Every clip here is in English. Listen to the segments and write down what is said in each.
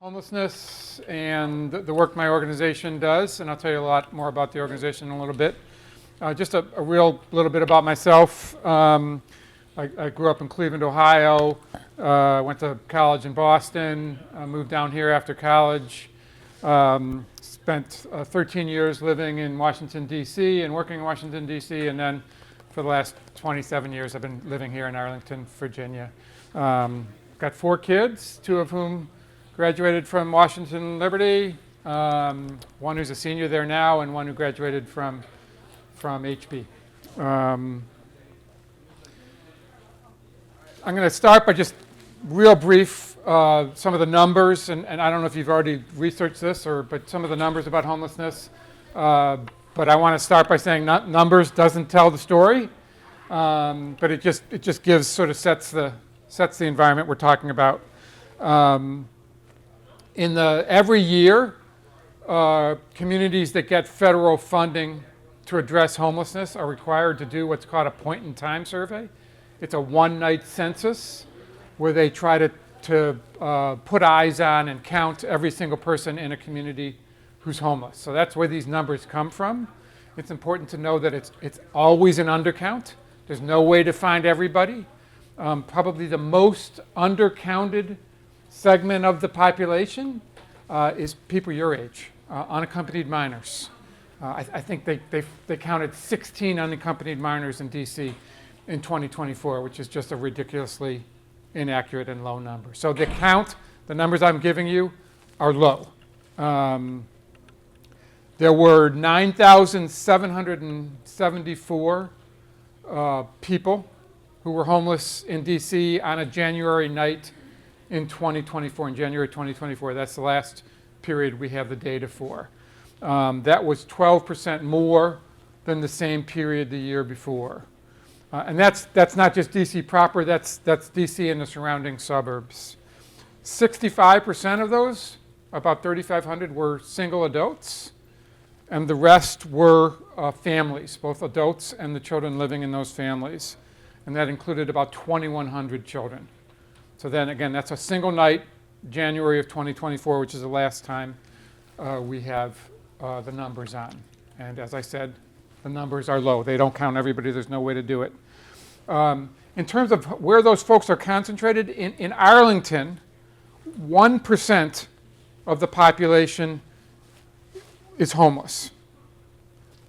Homelessness and the work my organization does, and I'll tell you a lot more about the organization in a little bit. Just a little bit about myself. I grew up in Cleveland, Ohio, went to college in Boston, moved down here after college, spent 13 years living in Washington, D.C. and working in Washington, D.C., and then for the last 27 years I've been living here in Arlington, Virginia. Got 4 kids, 2 of whom graduated from Washington Liberty, one who's a senior there now, and one who graduated from HB. I'm going to start by just real brief some of the numbers, and I don't know if you've already researched this, but some of the numbers about homelessness. But I want to start by saying numbers doesn't tell the story, but it just gives sets the environment we're talking about. Every year, communities that get federal funding to address homelessness are required to do what's called a point-in-time survey. It's a one-night census where they try to put eyes on and count every single person in a community who's homeless. So that's where these numbers come from. It's important to know that it's always an undercount. There's no way to find everybody. Probably the most undercounted segment of the population is people your age, unaccompanied minors. I think they counted 16 unaccompanied minors in D.C. in 2024, which is just a ridiculously inaccurate and low number. So the numbers I'm giving you are low. There were 9,774 people who were homeless in D.C. on a January night in 2024, in January 2024. That's the last period we have the data for. That was 12% more than the same period the year before. And that's not just DC proper, that's DC and the surrounding suburbs. 65% of those, about 3,500, were single adults, and the rest were families, both adults and the children living in those families. And that included about 2,100 children. So then again, that's a single night, January of 2024, which is the last time we have the numbers on. And as I said, the numbers are low. They don't count everybody. There's no way to do it. In terms of where those folks are concentrated, in Arlington, 1% of the population is homeless.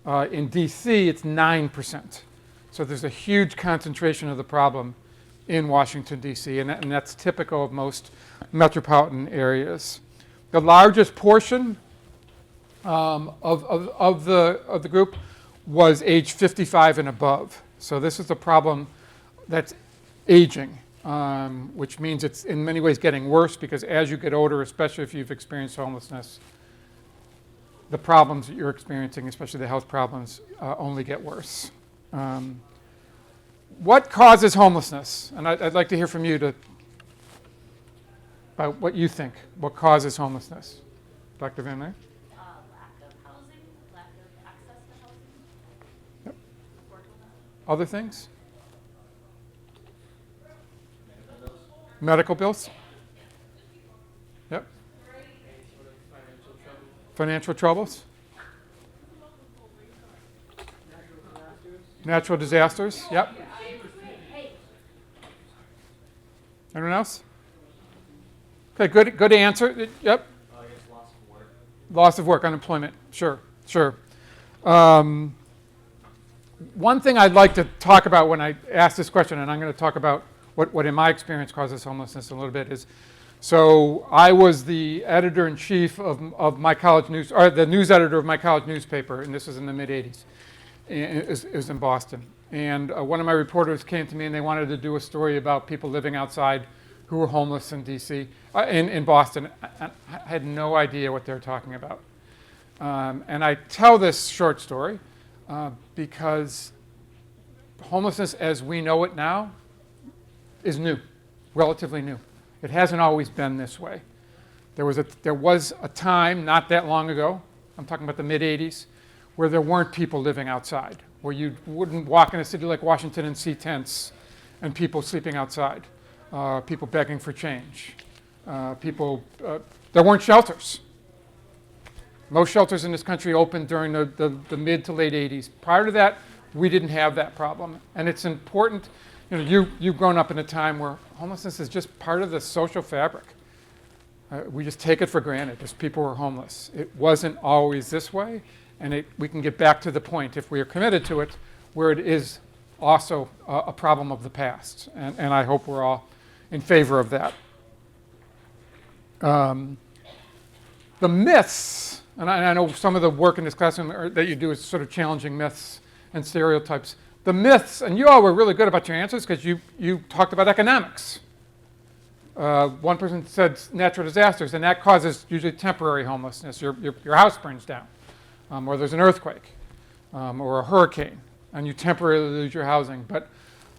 In DC, it's 9%. So there's a huge concentration of the problem in Washington, D.C., and that's typical of most metropolitan areas. The largest portion of the group was age 55 and above. So this is a problem that's aging, which means it's in many ways getting worse, because as you get older, especially if you've experienced homelessness, the problems that you're experiencing, especially the health problems, only get worse. What causes homelessness? And I'd like to hear from you about what you think. What causes homelessness? Dr. Van Leer? Lack of housing, lack of access to housing. Yep. Other things? Medical bills? Yep. Financial troubles? Natural disasters? Yep. Anyone else? Okay, good answer. Yep. I guess loss of work. Loss of work, unemployment. Sure. One thing I'd like to talk about when I ask this question, and I'm going to talk about what in my experience causes homelessness a little bit, is, so I was the editor-in-chief of my college news, or the news editor of my college newspaper, and this was in the mid-'80s. It was in Boston. And one of my reporters came to me and they wanted to do a story about people living outside who were homeless in DC, in Boston. I had no idea what they were talking about. And I tell this short story because homelessness as we know it now is new, relatively new. It hasn't always been this way. There was a time not that long ago, I'm talking about the mid-'80s, where there weren't people living outside, where you wouldn't walk in a city like Washington and see tents and people sleeping outside, people begging for change. There weren't shelters. Most shelters in this country opened during the mid to late 80s. Prior to that, we didn't have that problem. And it's important, you've grown up in a time where homelessness is just part of the social fabric. We just take it for granted as people were homeless. It wasn't always this way, and we can get back to the point, if we are committed to it, where it is also a problem of the past. And I hope we're all in favor of that. The myths, and I know some of the work in this classroom that you do is sort of challenging myths and stereotypes. The myths, and you all were really good about your answers because you talked about economics. One person said natural disasters, and that causes usually temporary homelessness. Your house burns down, or there's an earthquake, or a hurricane, and you temporarily lose your housing. But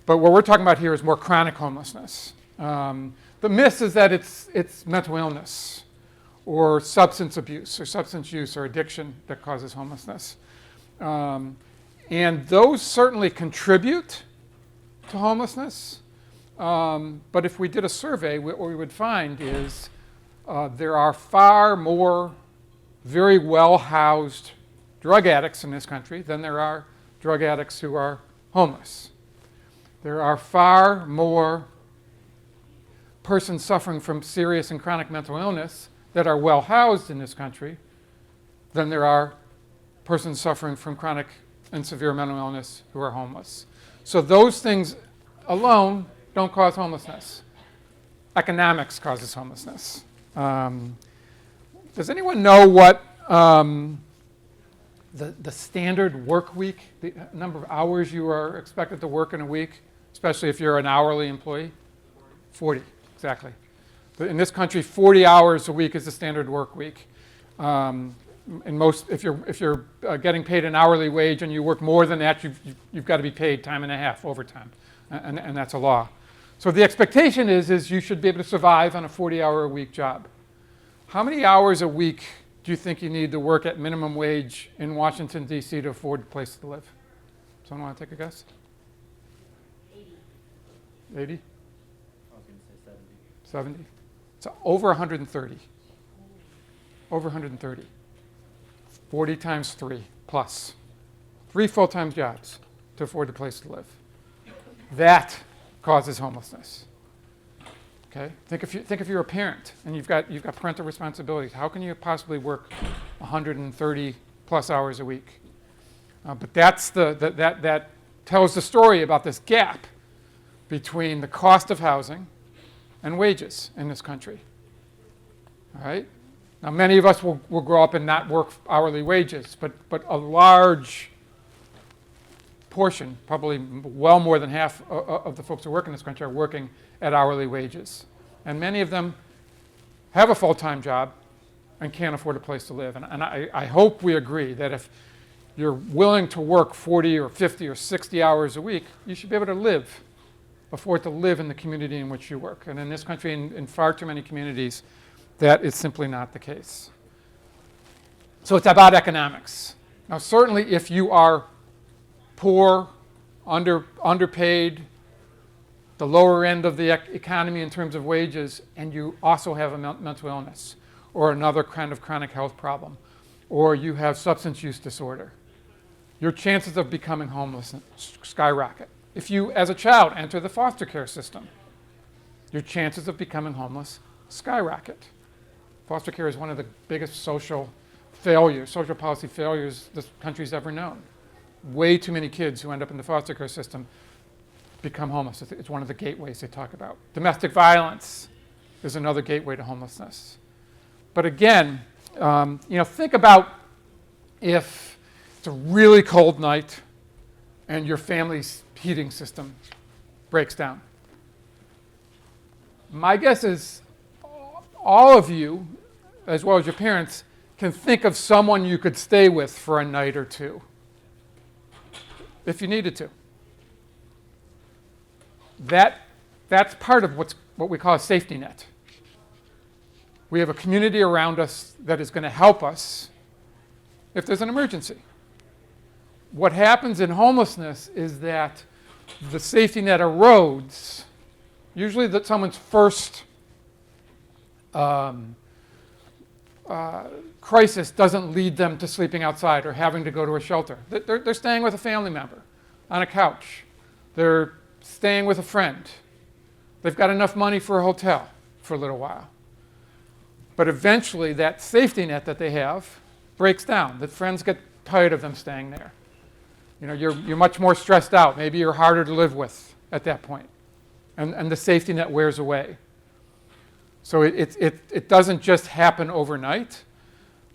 what we're talking about here is more chronic homelessness. The myth is that it's mental illness, or substance abuse, or substance use, or addiction that causes homelessness. And those certainly contribute to homelessness. But if we did a survey, what we would find is there are far more very well-housed drug addicts in this country than there are drug addicts who are homeless. There are far more persons suffering from serious and chronic mental illness that are well-housed in this country than there are persons suffering from chronic and severe mental illness who are homeless. So those things alone don't cause homelessness. Economics causes homelessness. Does anyone know what the standard work week, the number of hours you are expected to work in a week, especially if you're an hourly employee? 40, exactly. In this country, 40 hours a week is the standard work week. In most, if you're getting paid an hourly wage and you work more than that, you've got to be paid time and a half overtime, and that's a law. So the expectation is you should be able to survive on a 40-hour-a-week job. How many hours a week do you think you need to work at minimum wage in Washington, D.C. to afford a place to live? Someone want to take a guess? 80. 80? I was going to say 70. 70? It's over 130. Over 130. 40 times 3 plus. 3 full-time jobs to afford a place to live. That causes homelessness. Okay? Think if you're a parent and you've got parental responsibilities. How can you possibly work 130 plus hours a week? But that's that tells the story about this gap between the cost of housing and wages in this country. All right? Now, many of us will grow up and not work hourly wages, but a large portion, probably well more than half of the folks who work in this country are working at hourly wages. And many of them have a full-time job and can't afford a place to live. And I hope we agree that if you're willing to work 40 or 50 or 60 hours a week, you should be able to afford to live in the community in which you work. And in this country, in far too many communities, that is simply not the case. So it's about economics. Now, certainly if you are poor, underpaid, the lower end of the economy in terms of wages, and you also have a mental illness or another kind of chronic health problem, or you have substance use disorder, your chances of becoming homeless skyrocket. If you, as a child, enter the foster care system, your chances of becoming homeless skyrocket. Foster care is one of the biggest social policy failures this country's ever known. Way too many kids who end up in the foster care system become homeless. It's one of the gateways they talk about. Domestic violence is another gateway to homelessness. But again, think about if it's a really cold night and your family's heating system breaks down. My guess is all of you, as well as your parents, can think of someone you could stay with for a night or two, if you needed to. That's part of what we call a safety net. We have a community around us that is going to help us if there's an emergency. What happens in homelessness is that the safety net erodes. Usually that someone's first um, crisis doesn't lead them to sleeping outside or having to go to a shelter. They're staying with a family member on a couch. They're staying with a friend. They've got enough money for a hotel for a little while. But eventually that safety net that they have breaks down. The friends get tired of them staying there. You know, you're much more stressed out. Maybe you're harder to live with at that point. And the safety net wears away. So it doesn't just happen overnight,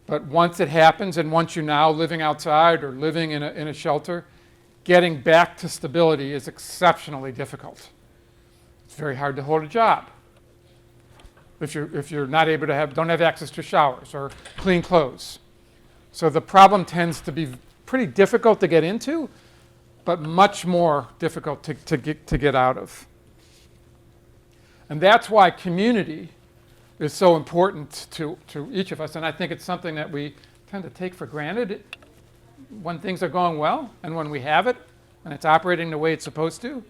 but once it happens and once you're now living outside or living in a shelter, getting back to stability is exceptionally difficult. It's very hard to hold a job if you're not able to don't have access to showers or clean clothes. So the problem tends to be pretty difficult to get into, but much more difficult to get out of. And that's why community is so important to each of us. And I think it's something that we tend to take for granted when things are going well and when we have it and it's operating the way it's supposed to.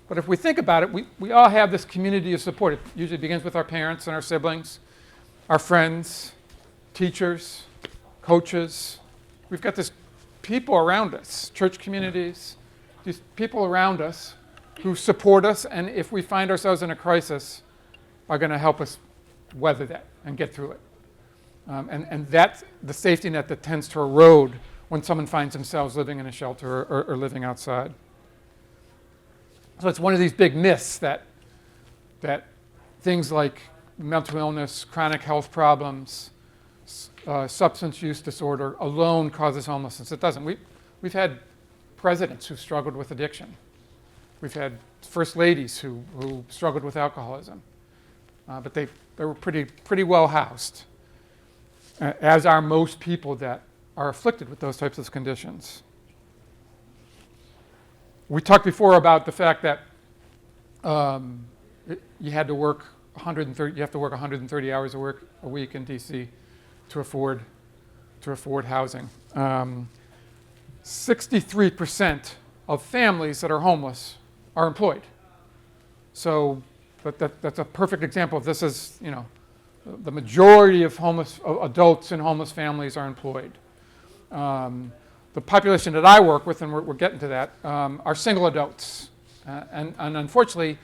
But if we think about it, we all have this community of support. It usually begins with our parents and our siblings, our friends, teachers, coaches. We've got this people around us, church communities, these people around us who support us, and if we find ourselves in a crisis, are going to help us weather that and get through it. And that's the safety net that tends to erode when someone finds themselves living in a shelter or living outside. So it's one of these big myths that things like mental illness, chronic health problems, substance use disorder alone causes homelessness. It doesn't. We've had presidents who struggled with addiction. We've had first ladies who struggled with alcoholism. But they were pretty well housed, as are most people that are afflicted with those types of conditions. We talked before about the fact that you had to work 130. You have to work 130 hours a week in DC to afford housing. 63% of families that are homeless are employed. So, but that's a perfect example of this. Is, you know, the majority of homeless adults in homeless families are employed. The population that I work with, and we're getting to that, are single adults. And unfortunately,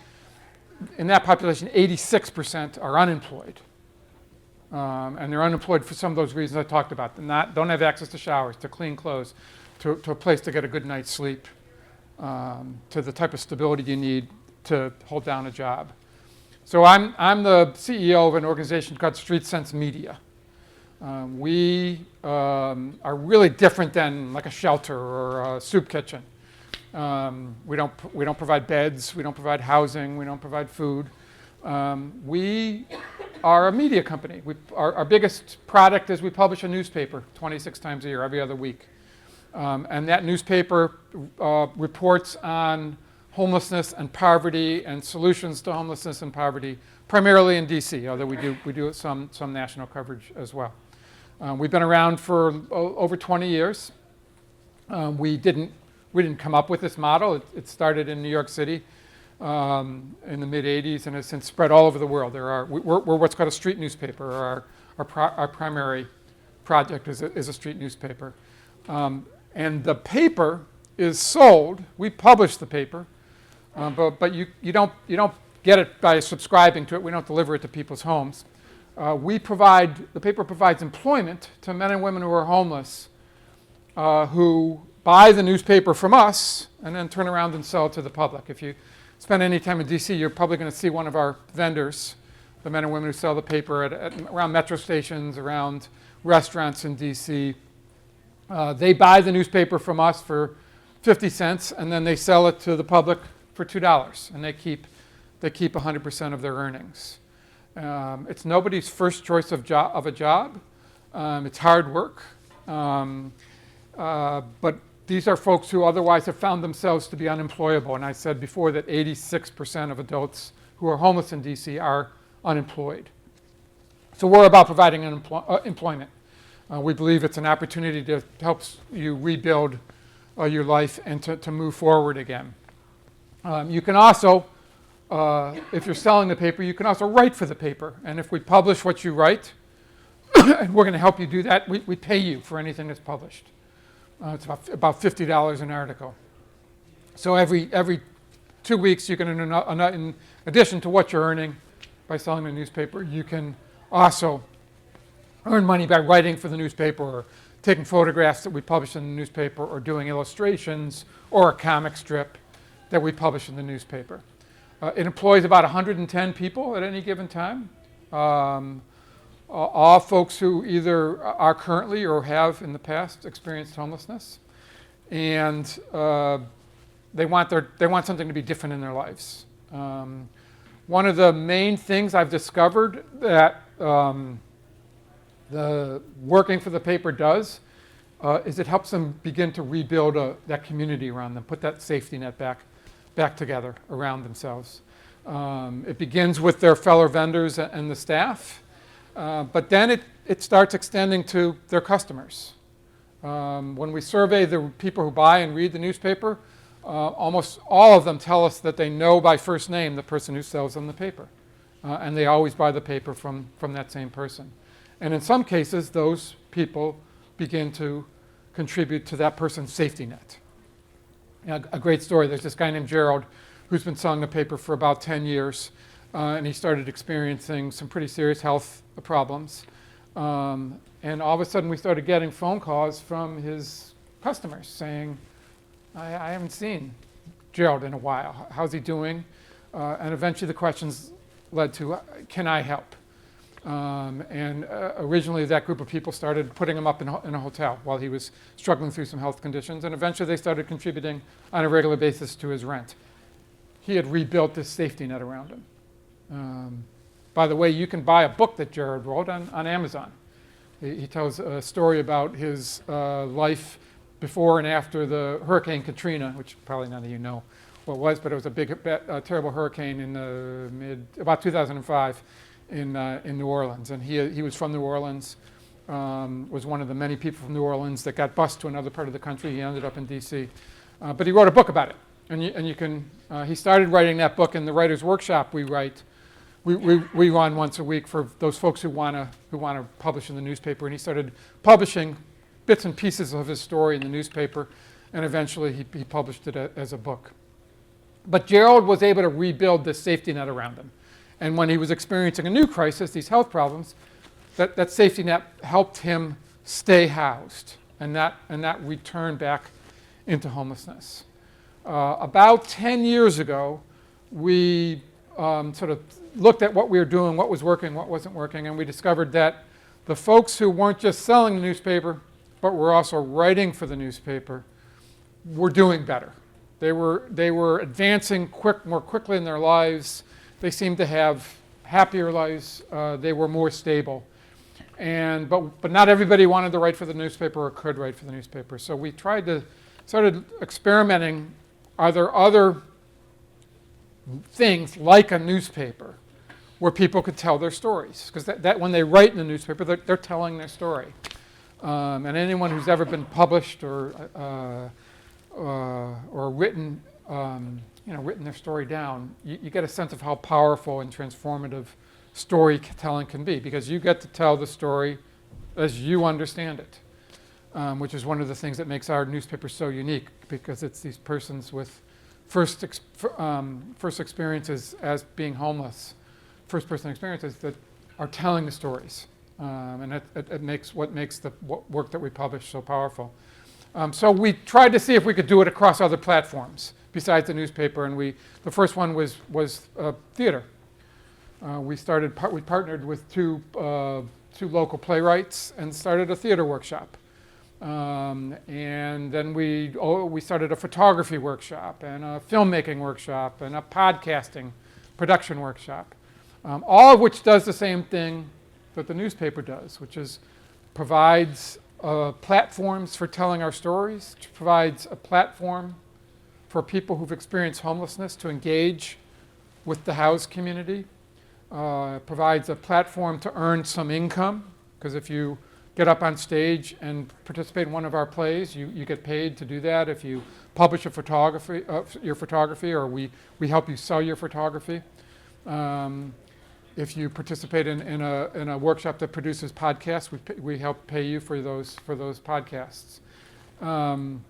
in that population, 86% are unemployed. And they're unemployed for some of those reasons I talked about. Don't have access to showers, to clean clothes, to a place to get a good night's sleep, to the type of stability you need to hold down a job. So I'm the CEO of an organization called Street Sense Media. We are really different than like a shelter or a soup kitchen. We don't provide beds, we don't provide housing, we don't provide food. We are a media company. Our biggest product is we publish a newspaper 26 times a year, every other week. And that newspaper reports on homelessness and poverty and solutions to homelessness and poverty, primarily in DC, although we do some national coverage as well. We've been around for over 20 years. We didn't come up with this model. It started in New York City in the mid-'80s and has since spread all over the world. We're what's called a street newspaper. Our primary project is a street newspaper. And the paper is sold. We publish the paper, but you don't get it by subscribing to it. We don't deliver it to people's homes. The paper provides employment to men and women who are homeless, who buy the newspaper from us and then turn around and sell it to the public. If you spend any time in DC, you're probably going to see one of our vendors, the men and women who sell the paper around metro stations, around restaurants in DC. They buy the newspaper from us for 50 cents, and then they sell it to the public for $2, and they keep 100% of their earnings. It's nobody's first choice of a job. It's hard work, but these are folks who otherwise have found themselves to be unemployable. And I said before that 86% of adults who are homeless in DC are unemployed. So we're about providing employment. We believe it's an opportunity to help you rebuild your life and to move forward again. You can also if you're selling the paper, you can also write for the paper. And if we publish what you write, and we're going to help you do that, we pay you for anything that's published. It's about $50 an article. So every 2 weeks, you can, in addition to what you're earning by selling the newspaper, you can also earn money by writing for the newspaper or taking photographs that we publish in the newspaper or doing illustrations or a comic strip that we publish in the newspaper. It employs about 110 people at any given time. All folks who either are currently or have in the past experienced homelessness. And they want something to be different in their lives. One of the main things I've discovered that the working for the paper does is it helps them begin to rebuild that community around them, put that safety net back together around themselves. It begins with their fellow vendors and the staff, but then it starts extending to their customers. When we survey the people who buy and read the newspaper, almost all of them tell us that they know by first name the person who sells them the paper. And they always buy the paper from that same person. And in some cases, those people begin to contribute to that person's safety net. A great story, there's this guy named Gerald who's been selling the paper for about 10 years. And he started experiencing some pretty serious health problems. And all of a sudden, we started getting phone calls from his customers saying, I haven't seen Gerald in a while. How's he doing? And eventually the questions led to, can I help? Originally that group of people started putting him up in a hotel while he was struggling through some health conditions. And eventually they started contributing on a regular basis to his rent. He had rebuilt this safety net around him. By the way, you can buy a book that Gerald wrote on Amazon. He tells a story about his life before and after the Hurricane Katrina, which probably none of you know what it was, but it was a big, terrible hurricane in about 2005 in New Orleans. And he was from New Orleans, was one of the many people from New Orleans that got bused to another part of the country. He ended up in DC. But he wrote a book about it. And you can, he started writing that book in the writer's workshop we run once a week for those folks who want to publish in the newspaper. And he started publishing bits and pieces of his story in the newspaper, and eventually he published it as a book. But Gerald was able to rebuild this safety net around him. And when he was experiencing a new crisis, these health problems, that safety net helped him stay housed and not return back into homelessness. About 10 years ago, we sort of looked at what we were doing, what was working, what wasn't working, and we discovered that the folks who weren't just selling the newspaper, but were also writing for the newspaper, were doing better. They were advancing more quickly in their lives. They seemed to have happier lives. They were more stable. But not everybody wanted to write for the newspaper or could write for the newspaper. So we started experimenting. Are there other things like a newspaper where people could tell their stories? Because that when they write in the newspaper, they're telling their story. And anyone who's ever been published or written, written their story down, you get a sense of how powerful and transformative storytelling can be, because you get to tell the story as you understand it, which is one of the things that makes our newspaper so unique, because it's these persons with first experiences as being homeless, first-person experiences that are telling the stories. And it makes what makes the work that we publish so powerful. So we tried to see if we could do it across other platforms besides the newspaper, and the first one was theater. We partnered with two local playwrights and started a theater workshop. And then we started a photography workshop and a filmmaking workshop and a podcasting production workshop, all of which does the same thing that the newspaper does, which is provides platforms for telling our stories, provides a platform for people who've experienced homelessness to engage with the housed community, provides a platform to earn some income, because if you get up on stage and participate in one of our plays, you get paid to do that. If you publish your photography, or we help you sell your photography. If you participate in a workshop that produces podcasts, we help pay you for those podcasts. And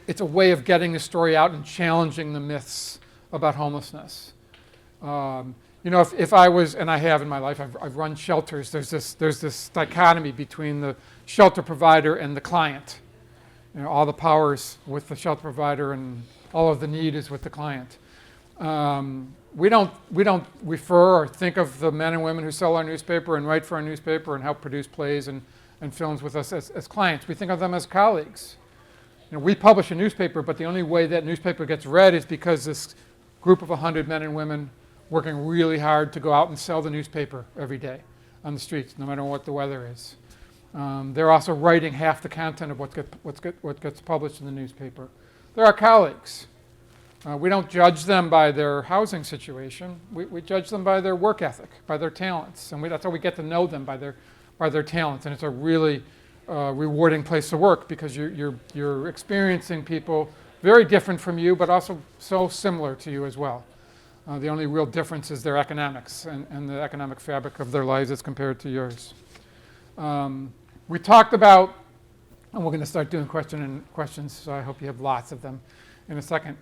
it's a way of getting the story out and challenging the myths about homelessness. If I was, and I have in my life, I've run shelters. There's this dichotomy between the shelter provider and the client. All the powers with the shelter provider, and all of the need is with the client. We don't refer or think of the men and women who sell our newspaper and write for our newspaper and help produce plays and films with us as clients. We think of them as colleagues. We publish a newspaper, but the only way that newspaper gets read is because this group of 100 men and women working really hard to go out and sell the newspaper every day on the streets, no matter what the weather is. They're also writing half the content of what gets published in the newspaper. They're our colleagues. We don't judge them by their housing situation. We judge them by their work ethic, by their talents, and that's how we get to know them, by their talents. And it's a really rewarding place to work, because you're experiencing people very different from you, but also so similar to you as well. The only real difference is their economics and the economic fabric of their lives as compared to yours. We talked about, and we're going to start doing questions, so I hope you have lots of them in a second.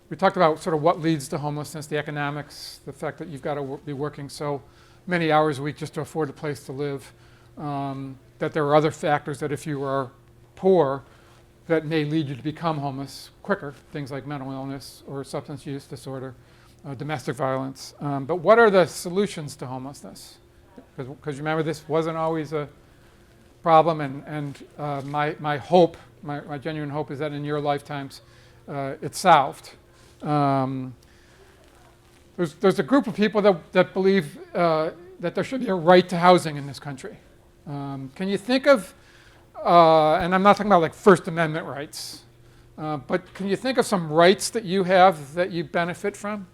We talked about sort of what leads to homelessness, the economics, the fact that you've got to be working so many hours a week just to afford a place to live, that there are other factors that if you are poor that may lead you to become homeless quicker, things like mental illness or substance use disorder, domestic violence. But what are the solutions to homelessness? Because remember, this wasn't always a problem, and my hope, my genuine hope, is that in your lifetimes it's solved. There's a group of people that believe that there should be a right to housing in this country. Can you think of, and I'm not talking about like First Amendment rights, but can you think of some rights that you have that you benefit from?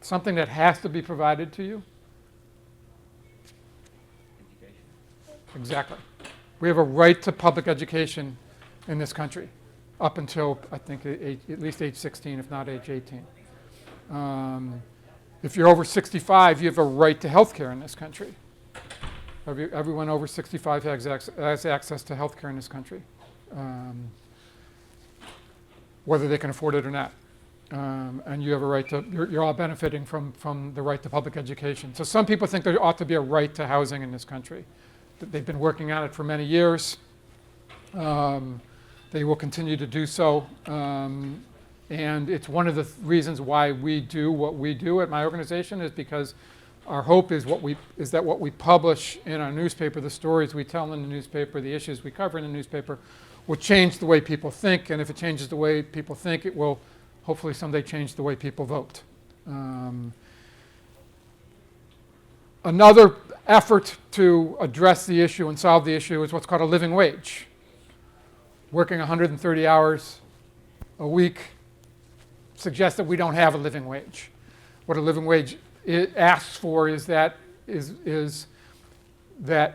Something that has to be provided to you? Education. Exactly. We have a right to public education in this country, up until, I think, at least age 16, if not age 18. If you're over 65, you have a right to health care in this country. Everyone over 65 has access to health care in this country, whether they can afford it or not. And you have a right to, you're all benefiting from the right to public education. So some people think there ought to be a right to housing in this country. They've been working on it for many years. They will continue to do so. And it's one of the reasons why we do what we do at my organization, is because our hope is that what we publish in our newspaper, the stories we tell in the newspaper, the issues we cover in the newspaper, will change the way people think. And if it changes the way people think, it will hopefully someday change the way people vote. Another effort to address the issue and solve the issue is what's called a living wage. Working 130 hours a week suggests that we don't have a living wage. What a living wage asks for is that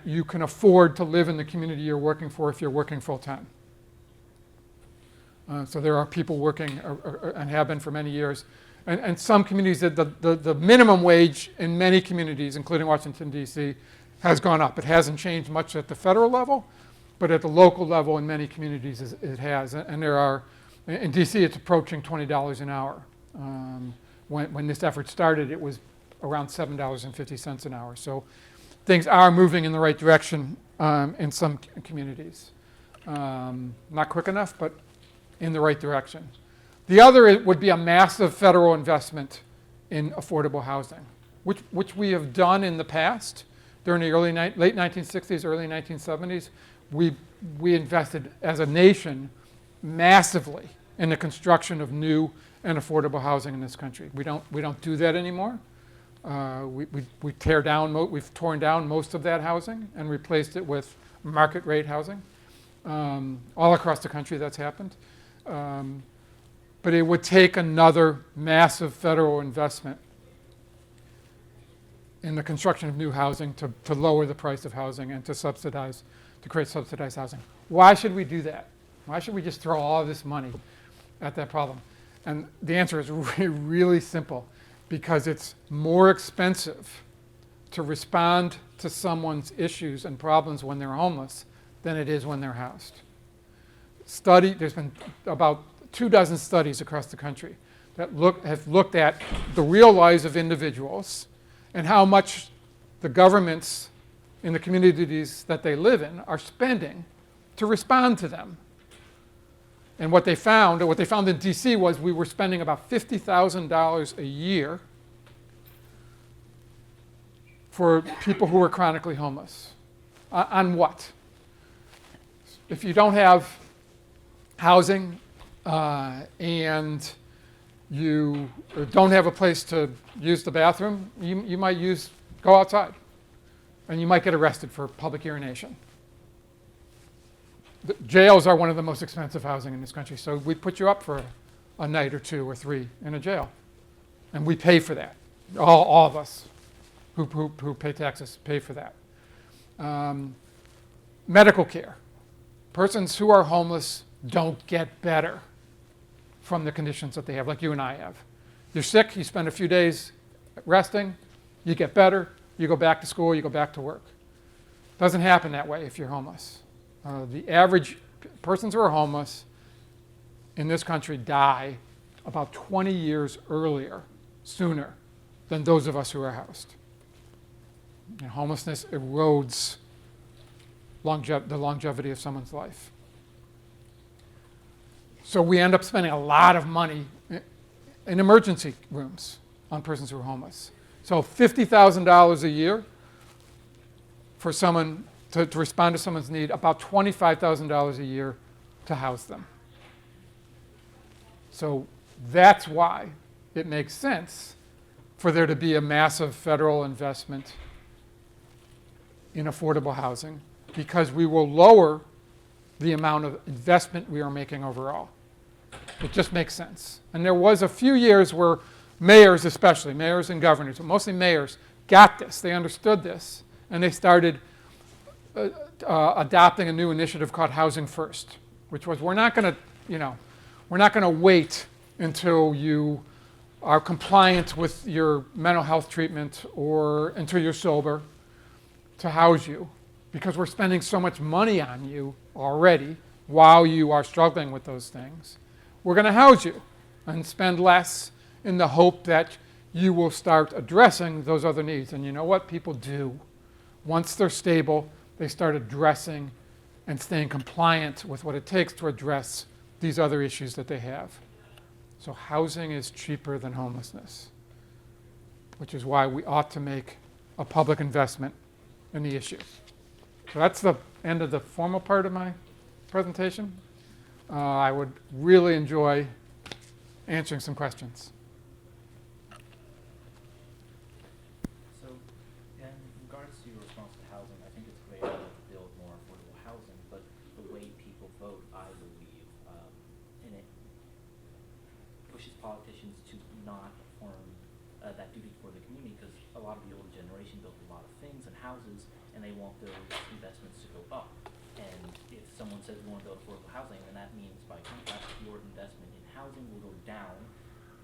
you can afford to live in the community you're working for if you're working full time. So there are people working and have been for many years. And some communities, the minimum wage in many communities, including Washington, D.C., has gone up. It hasn't changed much at the federal level, but at the local level in many communities it has. And there are, in D.C., it's approaching $20 an hour. When this effort started, it was around $7.50 an hour. So things are moving in the right direction in some communities. Not quick enough, but in the right direction. The other would be a massive federal investment in affordable housing, which we have done in the past. During the late 1960s, early 1970s, we invested as a nation massively in the construction of new and affordable housing in this country. We don't do that anymore. We've torn down most of that housing and replaced it with market rate housing. All across the country that's happened. But it would take another massive federal investment in the construction of new housing to lower the price of housing and to create subsidized housing. Why should we do that? Why should we just throw all of this money at that problem? And the answer is really simple, because it's more expensive to respond to someone's issues and problems when they're homeless than it is when they're housed. There's been about 24 studies across the country that have looked at the real lives of individuals and how much the governments in the communities that they live in are spending to respond to them. And what they found in DC was we were spending about $50,000 a year for people who were chronically homeless. On what? If you don't have housing and you don't have a place to use the bathroom, you might go outside, and you might get arrested for public urination. The jails are one of the most expensive housing in this country, so we put you up for a night or 2 or 3 in a jail, and we pay for that. All of us who pay taxes pay for that. Medical care. Persons who are homeless don't get better from the conditions that they have, like you and I have. You're sick, you spend a few days resting, you get better, you go back to school, you go back to work. Doesn't happen that way if you're homeless. The average persons who are homeless in this country die about 20 years sooner than those of us who are housed. And homelessness erodes the longevity of someone's life. So we end up spending a lot of money in emergency rooms on persons who are homeless. So $50,000 a year for someone to respond to someone's need, about $25,000 a year to house them. So that's why it makes sense for there to be a massive federal investment in affordable housing, because we will lower the amount of investment we are making overall. It just makes sense. And there was a few years where mayors, especially mayors and governors, but mostly mayors, got this. They understood this, and they started adopting a new initiative called Housing First, which was we're not going to wait until you are compliant with your mental health treatment or until you're sober to house you, because we're spending so much money on you already while you are struggling with those things. We're going to house you and spend less in the hope that you will start addressing those other needs. And you know what people do? Once they're stable, they start addressing and staying compliant with what it takes to address these other issues that they have. So housing is cheaper than homelessness, which is why we ought to make a public investment in the issue. So that's the end of the formal part of my presentation. I would really enjoy answering some questions. So, in regards to your response to housing, I think it's great to build more affordable housing, but the way people vote, I believe, and it pushes politicians to not perform that duty for the community, because a lot of the older generation built a lot of things and houses, and they want those investments to go up. And if someone says we want to build affordable housing, then that means by contrast your investment in housing will go down,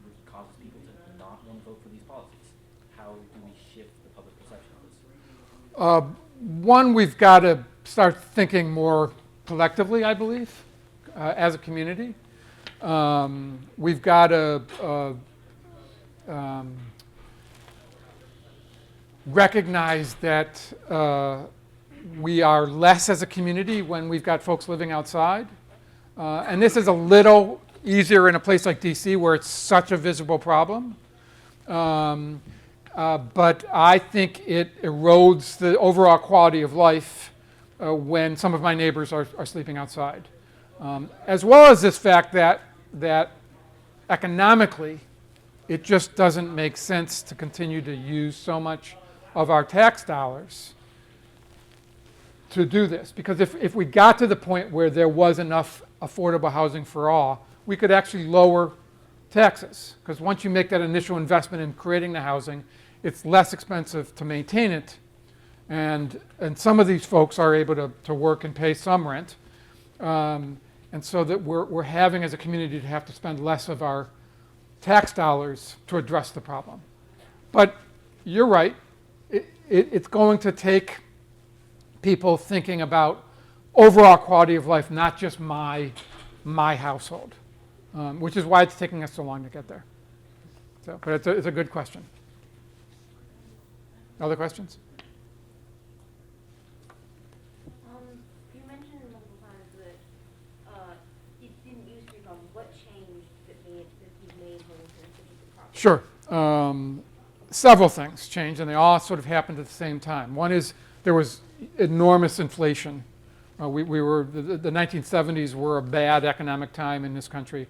which causes people to not want to vote for these policies. How do we shift the public perception of this? One, we've got to start thinking more collectively, I believe, as a community. We've got to recognize that we are less as a community when we've got folks living outside. And this is a little easier in a place like DC where it's such a visible problem. But I think it erodes the overall quality of life when some of my neighbors are sleeping outside. As well as this fact that economically, it just doesn't make sense to continue to use so much of our tax dollars to do this. Because if we got to the point where there was enough affordable housing for all, we could actually lower taxes. Because once you make that initial investment in creating the housing, it's less expensive to maintain it. And some of these folks are able to work and pay some rent. And so that we're having as a community to have to spend less of our tax dollars to address the problem. But you're right, it's going to take people thinking about overall quality of life, not just my household, which is why it's taking us so long to get there. So, but it's a good question. Other questions? You mentioned multiple times that it didn't used to be a problem. What changed that you made homelessness such a good problem? Sure. Several things changed, and they all sort of happened at the same time. One is there was enormous inflation. The 1970s were a bad economic time in this country.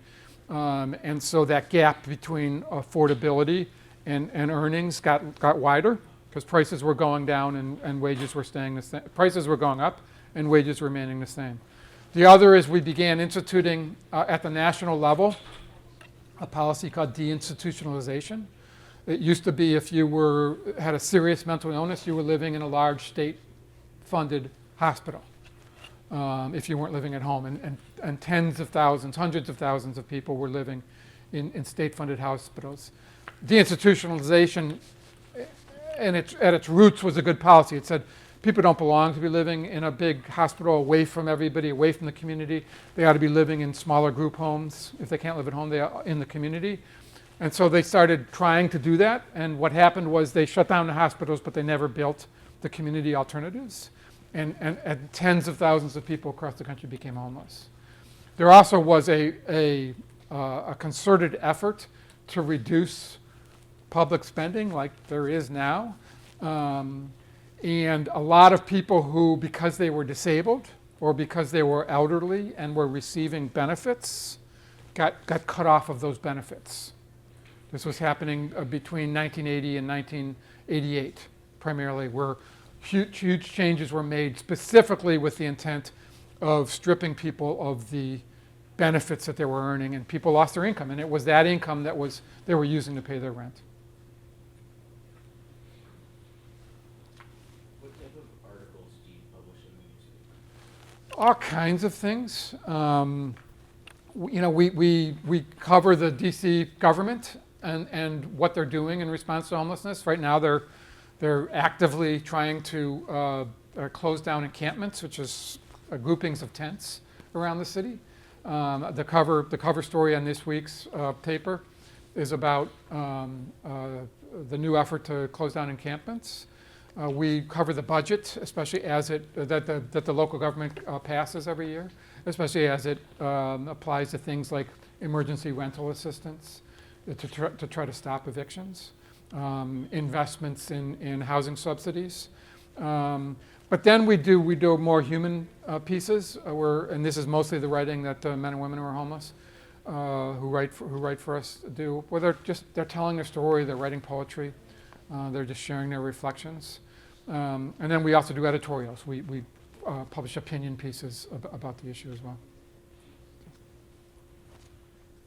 And so that gap between affordability and earnings got wider because prices were going down and wages were staying the same. Prices were going up and wages were remaining the same. The other is we began instituting at the national level a policy called deinstitutionalization. It used to be if you had a serious mental illness, you were living in a large state-funded hospital. If you weren't living at home. And tens of thousands, hundreds of thousands of people were living in state-funded hospitals. Deinstitutionalization, at its roots, was a good policy. It said people don't belong to be living in a big hospital away from everybody, away from the community. They ought to be living in smaller group homes. If they can't live at home, they are in the community. And so they started trying to do that. And what happened was they shut down the hospitals, but they never built the community alternatives. And tens of thousands of people across the country became homeless. There also was a concerted effort to reduce public spending like there is now. And a lot of people who, because they were disabled or because they were elderly and were receiving benefits, got cut off of those benefits. This was happening between 1980 and 1988, primarily, where huge changes were made specifically with the intent of stripping people of the benefits that they were earning, and people lost their income, and it was that income that they were using to pay their rent. What type of articles do you publish in the newspaper? All kinds of things. We cover the DC government and what they're doing in response to homelessness. Right now they're actively trying to close down encampments, which is groupings of tents around the city. The cover story on this week's paper is about the new effort to close down encampments. We cover the budget, especially as that the local government passes every year, especially as it applies to things like emergency rental assistance to try to stop evictions. Investments in housing subsidies. But then we do more human pieces, and this is mostly the writing that men and women who are homeless who write for us do. Where they're telling their story, they're writing poetry, they're just sharing their reflections. And then we also do editorials. We publish opinion pieces about the issue as well.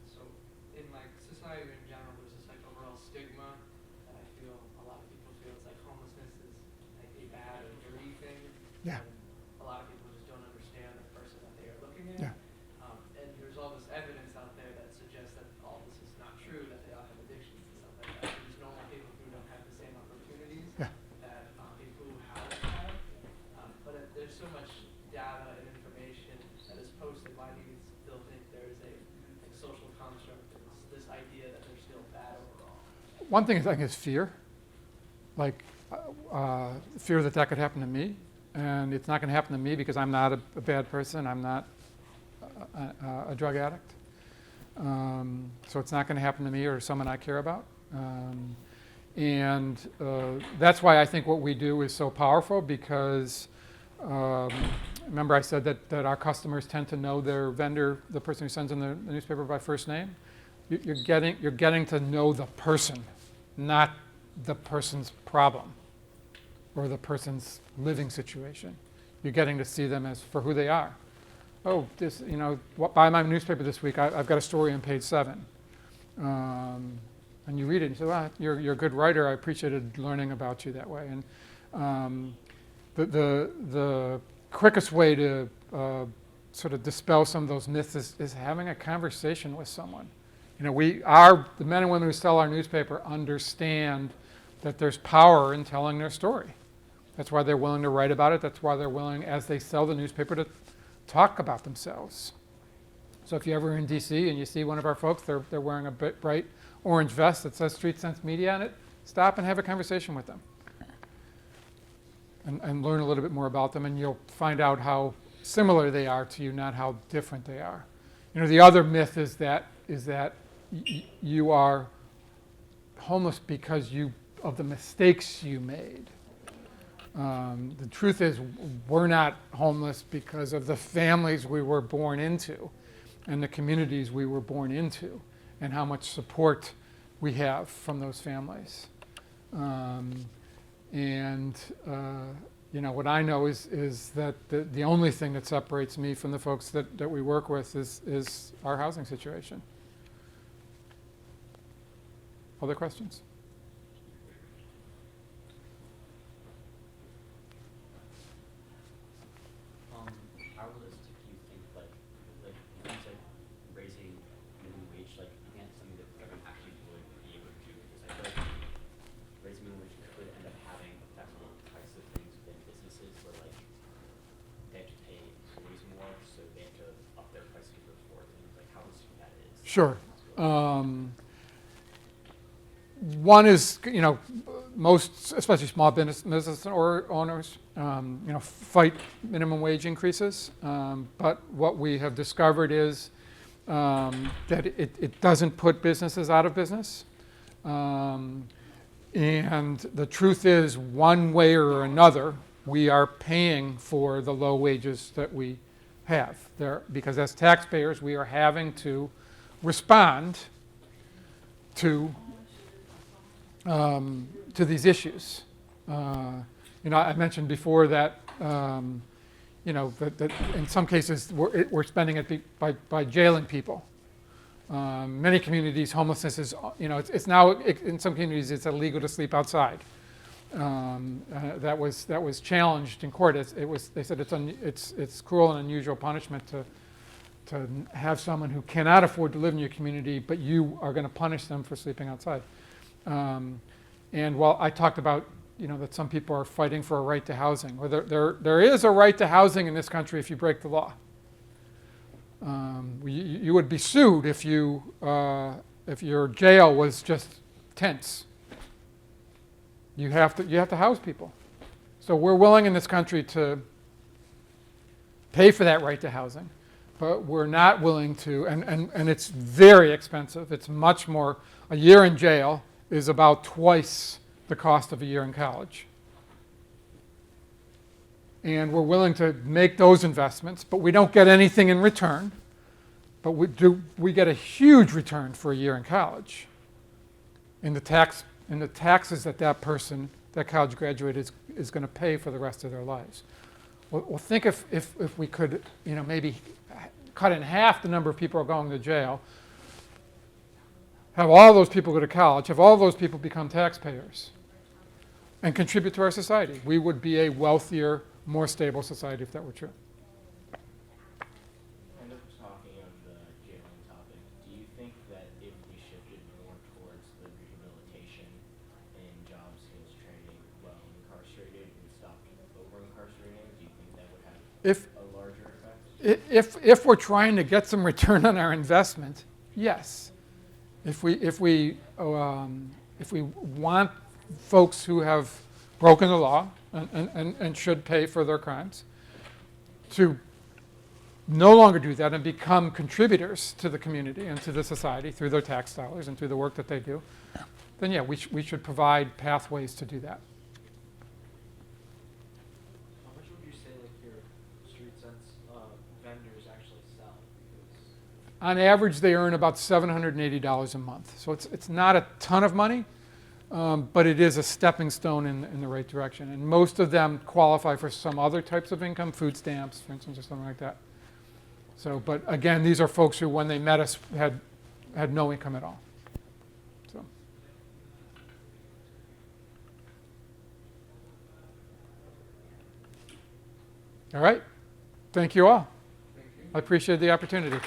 So in society in general, there's this overall stigma that I feel a lot of people feel it's like homelessness is like a bad or dirty thing. Yeah. And a lot of people just don't understand the person that they are looking at. Yeah. And there's all this evidence out there that suggests that all this is not true, that they all have addictions and stuff like that. There's normal people who don't have the same opportunities Yeah. that people who have. But there's so much data and information that is posted. Why do you still think there is a social construct, this idea that they're still bad overall? One thing I think is fear, like fear that could happen to me, and it's not going to happen to me because I'm not a bad person. I'm not a drug addict, so it's not going to happen to me or someone I care about. And that's why I think what we do is so powerful because. Remember I said that our customers tend to know their vendor, the person who sends in the newspaper, by first name. You're getting to know the person, not the person's problem or the person's living situation. You're getting to see them as for who they are. Oh, buy my newspaper this week. I've got a story on page 7. And you read it and you say, well, you're a good writer. I appreciated learning about you that way. And the quickest way to sort of dispel some of those myths is having a conversation with someone. You know, the men and women who sell our newspaper understand that there's power in telling their story. That's why they're willing to write about it. That's why they're willing, as they sell the newspaper, to talk about themselves. So if you're ever in DC and you see one of our folks, they're wearing a bright orange vest that says Street Sense Media on it, stop and have a conversation with them. And learn a little bit more about them, and you'll find out how similar they are to you, not how different they are. You know, the other myth is that you are homeless because of the mistakes you made. The truth is, we're not homeless because of the families we were born into and the communities we were born into and how much support we have from those families. You know, what I know is that the only thing that separates me from the folks that we work with is our housing situation. Other questions? How realistic do you think, like in terms of raising minimum wage, like you can't something that everyone actually would be able to do, because I feel like raising minimum wage could end up having effects on types of things within businesses where like they have to pay employees more, so they have to up their prices for things. Like how realistic that is? Sure. One is, you know, most, especially small business owners, you know, fight minimum wage increases. But what we have discovered is that it doesn't put businesses out of business. And the truth is, one way or another, we are paying for the low wages that we have there, because as taxpayers, we are having to respond to these issues. You know, I mentioned before that, you know, that in some cases we're spending it by jailing people. Many communities, homelessness is, you know, it's now, in some communities, it's illegal to sleep outside. That was challenged in court. They said it's cruel and unusual punishment to have someone who cannot afford to live in your community, but you are going to punish them for sleeping outside. And while I talked about, you know, that some people are fighting for a right to housing, well, there is a right to housing in this country if you break the law. You would be sued if your jail was just tents. You have to house people. So we're willing in this country to pay for that right to housing, but we're not willing to, and it's very expensive. It's much more. A year in jail is about twice the cost of a year in college. And we're willing to make those investments, but we don't get anything in return. But we get a huge return for a year in college in the taxes that person, that college graduate is going to pay for the rest of their lives. Well, think if we could, you know, maybe cut in half the number of people who are going to jail, have all those people go to college, have all those people become taxpayers, and contribute to our society. We would be a wealthier, more stable society if that were true. Kind of talking on the jailing topic, do you think that if we shifted more towards the rehabilitation and job skills training while incarcerated and stopped over-incarcerating, do you think that would have a larger effect? If we're trying to get some return on our investment, yes. If we want folks who have broken the law and should pay for their crimes to no longer do that and become contributors to the community and to the society through their tax dollars and through the work that they do, then yeah, we should provide pathways to do that. How much would you say like your Street Sense vendors actually sell? Because On average, they earn about $780 a month. So it's not a ton of money, but it is a stepping stone in the right direction. And most of them qualify for some other types of income, food stamps, for instance, or something like that. So, but again, these are folks who, when they met us, had no income at all. So. All right. Thank you all. Thank you. I appreciate the opportunity.